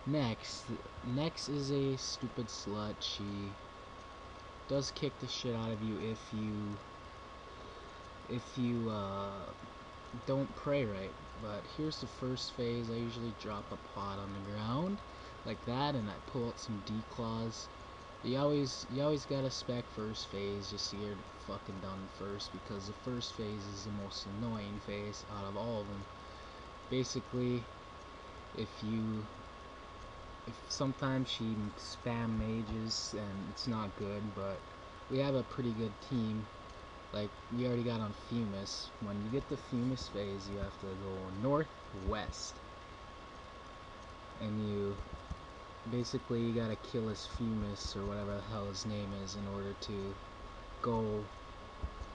Next, Next is a stupid slut. She does kick the shit out of you if you don't pray right. But here's the first phase. I usually drop a pot on the ground like that, and I pull out some D-claws. You always gotta spec first phase just to get it fucking done first, because the first phase is the most annoying phase out of all of them. Basically, if sometimes she spam mages and it's not good, but we have a pretty good team. Like, we already got on Fumus. When you get the Fumus phase, you have to go northwest, and you gotta kill his Fumus or whatever the hell his name is in order to go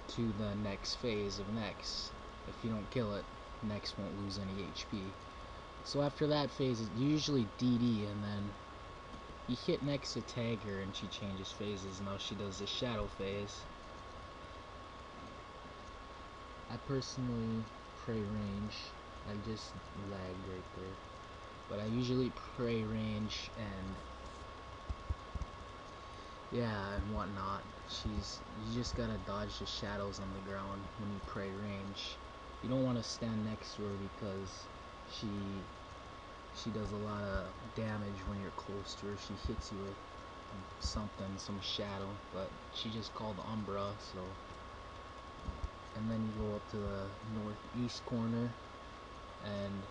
to the next phase of Nex. If you don't kill it, Nex won't lose any HP. So after that phase, it's usually DD, and then you hit Nex to tag her and she changes phases. Now she does the shadow phase. I personally pray range. I just lagged right there. But I usually pray range and yeah, and whatnot. You just gotta dodge the shadows on the ground when you pray range. You don't want to stand next to her because she does a lot of damage when you're close to her. She hits you with something, some shadow, but she just called Umbra, so. And then you go up to the northeast corner and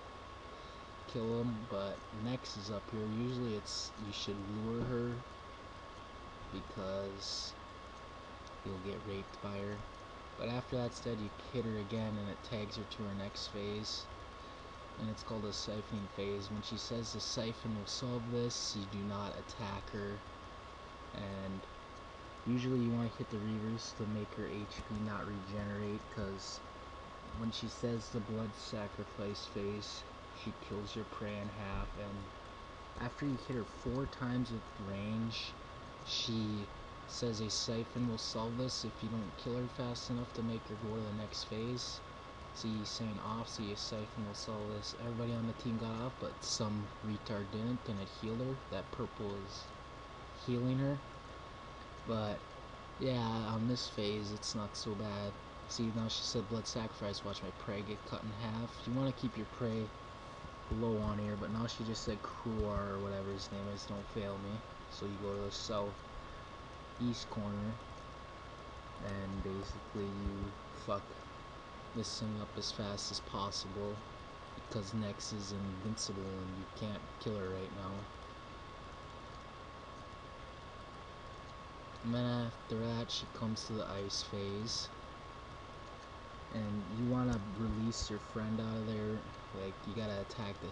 kill him, but Nex is up here. Usually you should lure her because you'll get raped by her. But after that's dead, you hit her again and it tags her to her next phase. And it's called a siphoning phase. When she says the siphon will solve this, you do not attack her. And usually you want to hit the reverse to make her HP not regenerate, because when she says the blood sacrifice phase, she kills your prey in half. And after you hit her 4 times with range, she says a siphon will solve this if you don't kill her fast enough to make her go to the next phase. See, saying off, see, a siphon will solve this. Everybody on the team got off, but some retard didn't, and it healed her. That purple is healing her. But yeah, on this phase, it's not so bad. See, now she said blood sacrifice. Watch my prey get cut in half. You want to keep your prey low on here, but now she just said Kruar or whatever his name is. Don't fail me. So you go to the southeast corner, and basically you fuck this thing up as fast as possible, because Nex is invincible and you can't kill her right now. And then after that, she comes to the ice phase, and you want to release your friend out of there. Like, you gotta attack the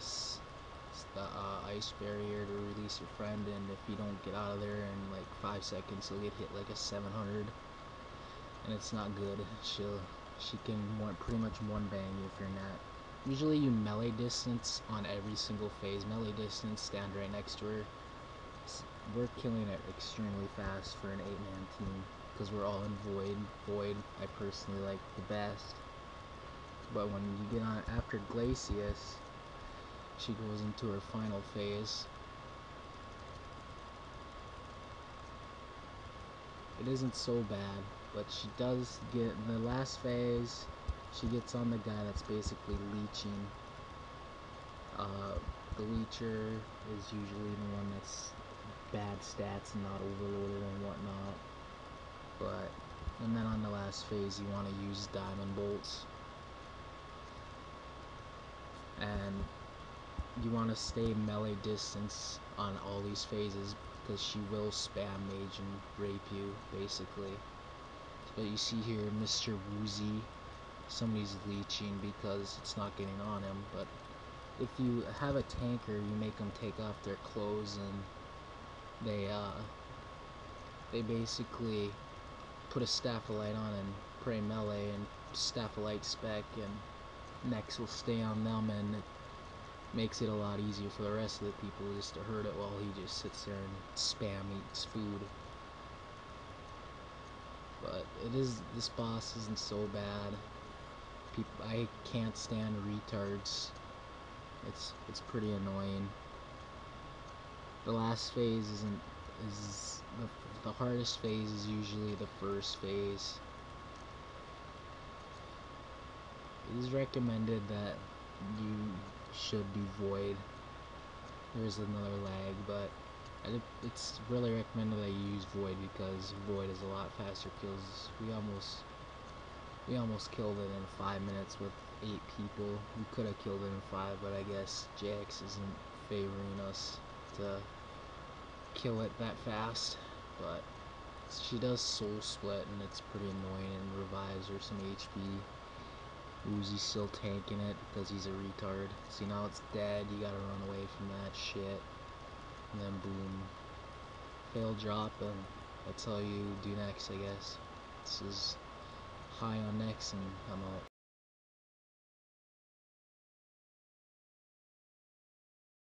ice barrier to release your friend, and if you don't get out of there in like 5 seconds, you'll get hit like a 700, and it's not good. She can pretty much one bang you if you're not. Usually you melee distance on every single phase. Melee distance, stand right next to her. We're killing it extremely fast for an 8-man team because we're all in Void. Void, I personally like the best. But when you get on after Glacius, she goes into her final phase. It isn't so bad, but she does get in the last phase. She gets on the guy that's basically leeching. The leecher is usually the one that's bad stats and not overloaded and whatnot. And then on the last phase, you want to use diamond bolts, and you want to stay melee distance on all these phases, because she will spam mage and rape you basically. But you see here, Mr. Woozy, somebody's leeching because it's not getting on him. But if you have a tanker, you make them take off their clothes, and they basically put a Staff of Light on and pray melee, and Staff of Light spec, and Nex will stay on them, and it makes it a lot easier for the rest of the people just to hurt it while he just sits there and spam eats food. But this boss isn't so bad. I can't stand retards. It's pretty annoying. The last phase is the hardest phase is usually the first phase. It is recommended that you should be void. There's another lag, but it's really recommended that you use void because void is a lot faster kills. We almost killed it in 5 minutes with 8 people. We could have killed it in 5, but I guess Jax isn't favoring us to kill it that fast. But she does soul split, and it's pretty annoying, and revives her some HP. Uzi's still tanking it because he's a retard. See, now it's dead. You gotta run away from that shit. And then boom. Fail drop, and that's all you do next, I guess. This is High on next, and I'm out.